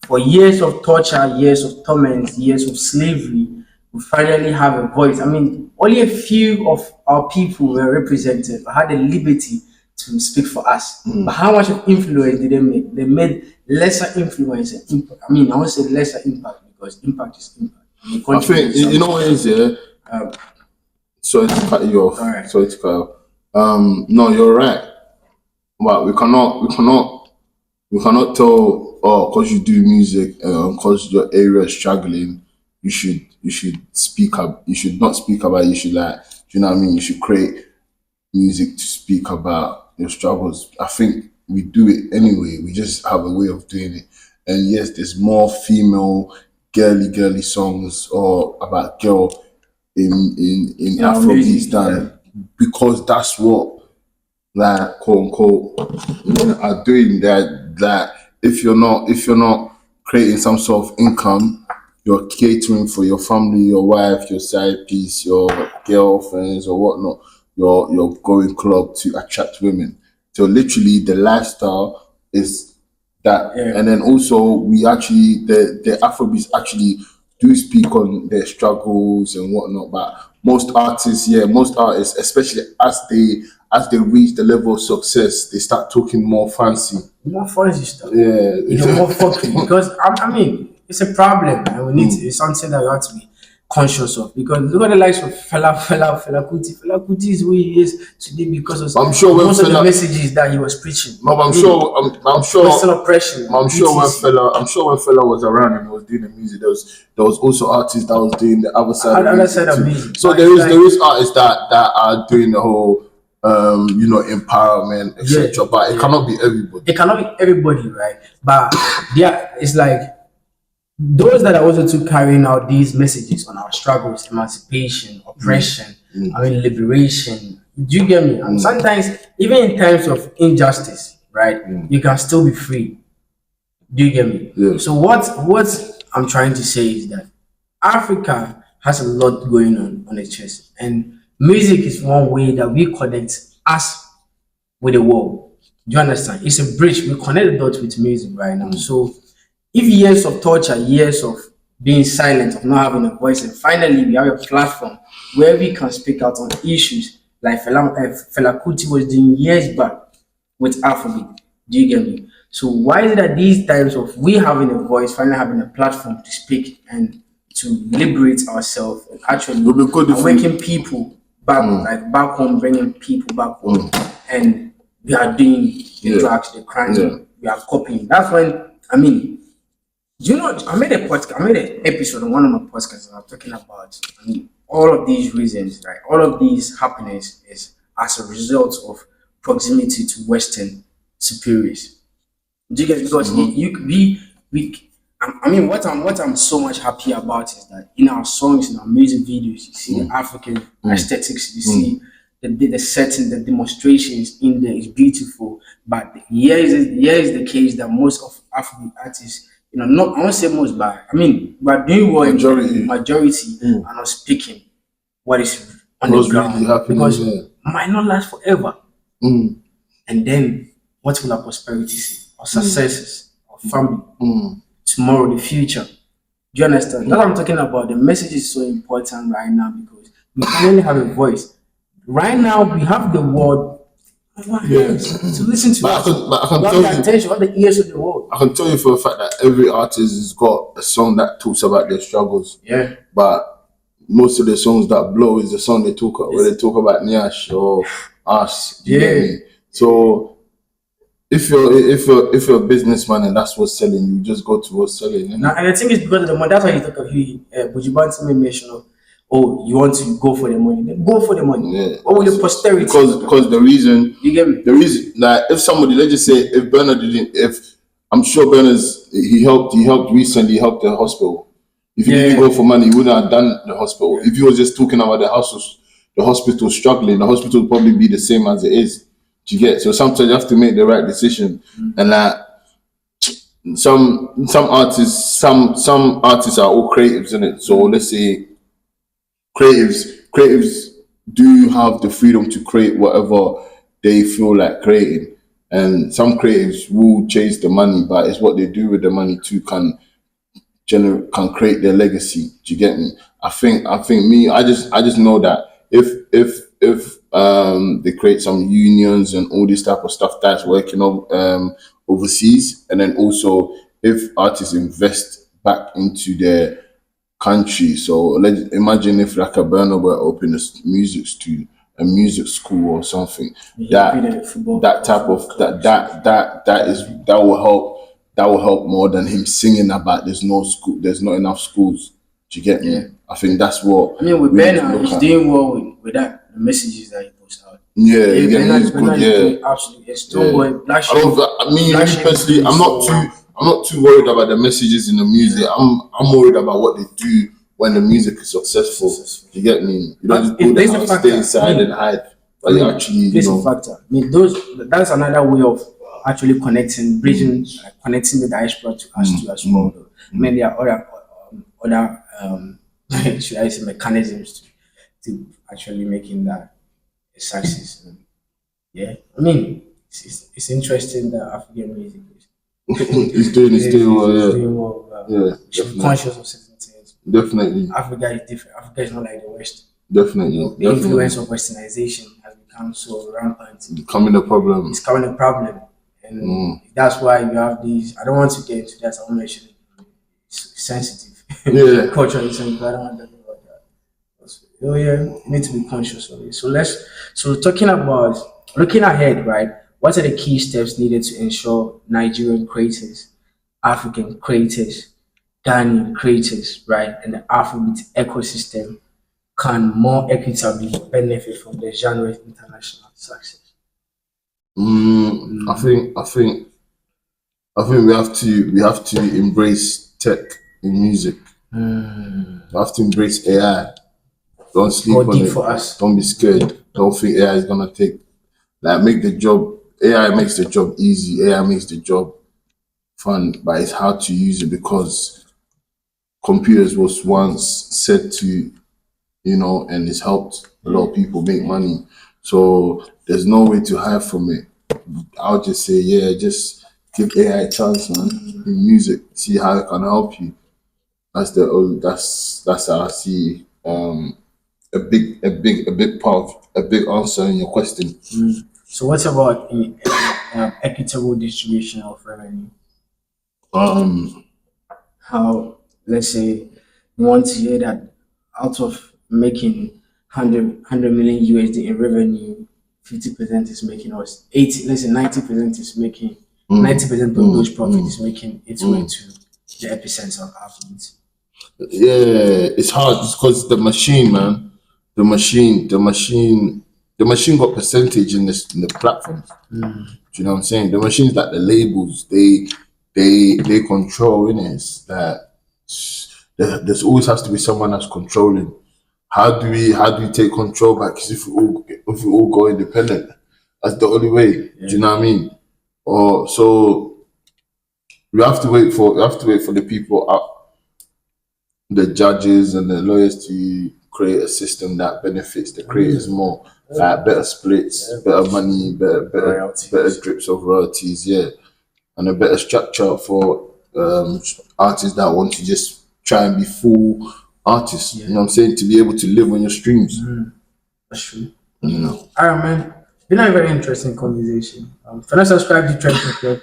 for years of torture, years of torment, years of slavery, we finally have a voice. I mean, only a few of our people were represented, had the liberty to speak for us. But how much of influence did they make? They made lesser influence and impact. I mean, I won't say lesser impact because impact is impact. I think you know what it is, yeah. Sorry to cut you off. Alright. Sorry to cut you off. No, you're right. But we cannot tell, because you do music, because your area is struggling, you should speak up. You should not speak about it. You should, like, do you know what I mean? You should create music to speak about your struggles. I think we do it anyway. We just have a way of doing it. And yes, there's more female girly songs or about girl in Afrobeats than, because that's what, like, quote unquote, men are doing. That if you're not creating some sort of income, you're catering for your family, your wife, your side piece, your girlfriends or whatnot. You're going club to attract women. So literally, the lifestyle is that. And then also, we actually, the Afrobeats actually do speak on their struggles and whatnot. But most artists, especially as they reach the level of success, they start talking more fancy. More fancy stuff. Yeah. More fucking. Because I mean, it's a problem, and we need to, it's something that we have to be conscious of. Because look at the likes of Fela Kuti. Fela Kuti is who he is today because of I'm sure most of the messages that he was preaching. No, but I'm sure Western oppression. I'm sure when Fela was around and he was doing the music, there was also artists that was doing the other side of music. So there is artists that are doing the whole empowerment, etc. But it cannot be everybody. It cannot be everybody, right? But it's like those that are also too carrying out these messages on our struggles, emancipation, oppression, liberation. Do you get me? And sometimes, even in times of injustice, right, you can still be free. Do you get me? Yeah. So what I'm trying to say is that Africa has a lot going on its chest, and music is one way that we connect us with the world. Do you understand? It's a bridge. We connect the dots with music right now. So if years of torture, years of being silent, of not having a voice, and finally we have a platform where we can speak out on issues like Fela Kuti was doing years back with Afrobeat. Do you get me? So why is it that these times of we having a voice, finally having a platform to speak and to liberate ourselves and actually awaken people back, like back home, bringing people back home, and we are doing the drugs, the crime, we are copying. That's when, I mean, do you know, I made an episode on one of my podcasts and I'm talking about, all of these reasons, right? All of these happiness is as a result of proximity to Western superiors. Do you get because we I mean what I'm so much happy about is that in our songs, in our music videos, you see the African aesthetics, you see the setting, the demonstrations in there is beautiful. But here is the case that most of African artists, not I won't say most, but I mean we're doing well Majority. in majority are not speaking what is on the What's ground really happening because there? might not last forever. Mm. And then what will our prosperity see? Our successes, our family, Mm. tomorrow, the future. Do you understand? That's what I'm talking about. The message is so important right now because we finally have a voice. Right now, we have the world to listen to us. But I can We have tell the you, attention, we have the ears of the world. I can tell you for a fact that every artist has got a song that talks about their struggles. Yeah. But most of the songs that blow is the song they talk where they talk about Nyash or us. Do you get me? So if you're a businessman and that's what's selling, you just go to what's selling. Now, and the thing is because of the money. That's why you talk of Bujibanti made mention of, oh, you want to go for the money. Then go for the money. Yeah. What will your posterity? Because the reason You get me? the reason that if somebody, let's just say if Bernard didn't, if I'm sure Bernard's he helped recently, he helped the hospital. If he didn't go for money, he wouldn't have done the hospital. If he was just talking about the hospital struggling, the hospital would probably be the same as it is. Do you get? So sometimes you have to make the right decision, and that some artists are all creatives in it. So let's say creatives do have the freedom to create whatever they feel like creating, and some creatives will chase the money, but it's what they do with the money too can create their legacy. Do you get me? I think me, I just know that if they create some unions and all this type of stuff that's working on overseas, and then also if artists invest back into their country. So let's imagine if like a Burner were open a music school or something. That will help more than him singing about there's not enough schools. Do you get me? Yeah. I think that's what I mean, with we need to Bernard, look he's at. doing well with that, the messages that he posts out. Yeah, Bernard he's is good. Yeah. doing absolutely. It's still going. Black I mean, Black me Sheep personally, is I'm not too worried about the messages in the music. I'm worried about what they do when the music is successful. You get me? You don't just go there and stay inside and hide. But you actually, This is a factor. I mean, that's another way of actually connecting, bridging, connecting the diaspora to us too as well. I mean, there are other should I say mechanisms to actually making that a success. Yeah, I mean, it's interesting that African music is he's doing well. Yeah, doing well. yeah, We should be definitely. conscious of certain things. Definitely, Africa is different. Africa is not like the West. definitely. The influence of westernization has become so rampant. Becoming a problem. It's becoming a problem, and that's why you have these. I don't want to get into that. I want to mention it. It's sensitive. Yeah. Culturally sensitive. I don't want to talk about that. So yeah, you need to be conscious of it. So talking about looking ahead, right? What are the key steps needed to ensure Nigerian creators, African creators, Ghanaian creators, right, and the Afrobeat ecosystem can more equitably benefit from the genre's international success? I think we have to embrace tech in music. We have to embrace AI. Don't sleep Go on deep it. for us. Don't be scared. Don't think AI is gonna make the job. AI makes the job easy. AI makes the job fun, but it's how to use it because computers was once said to, and it's helped a lot of people make money. So there's no way to hide from it. I'll just say, just give AI a chance, man. In music, see how it can help you. That's how I see a big answer in your question. So what about the equitable distribution of revenue? How, let's say, you want to hear that out of making 100 million USD in revenue, 50% is making us 80, let's say 90% is making 90% of those profit is making its way to the epicenter of athletes. Yeah, it's hard because the machine, man, the machine got percentage in this in the platforms. Do you know what I'm saying? The machines like the labels, they control in it. It's that there's always has to be someone that's controlling. How do we take control back? Because if we all go independent, that's the only way. Do you know what I mean? Or so we have to wait for the people out, the judges and the lawyers to create a system that benefits the creators more. Like better splits, better money, better drips of royalties, yeah, and a better structure for artists that want to just try and be full artists. You know what I'm saying? To be able to live on your streams. That's true. You know. All right, man. Been a very interesting conversation. If you're not subscribed to Trenton Club,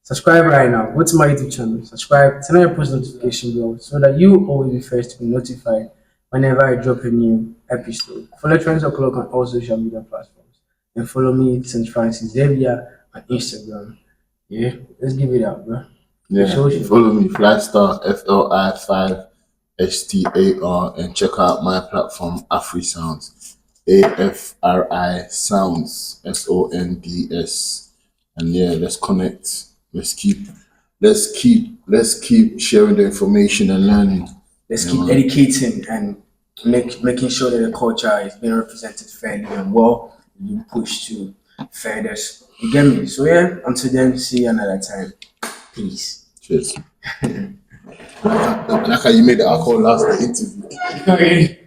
subscribe right now. Go to my YouTube channel. Subscribe. Turn on your post notification bell so that you always be first to be notified whenever I drop a new episode. Follow Trends O'Clock on all social media platforms. And follow me, St. Francis Xavier, on Instagram. Yeah, let's give it up, bro. Yeah, Social. follow me, Flystar FLI5STAR, and check out my platform, Afri Sounds, AFRI Sounds SONDS, and yeah, let's connect. Let's keep sharing the information and learning. Let's keep educating and making sure that the culture is being represented fairly and well, being pushed to fairness. You get me? So yeah, until then, see you another time. Peace. Cheers. Like how you made the alcohol last the interview. Okay.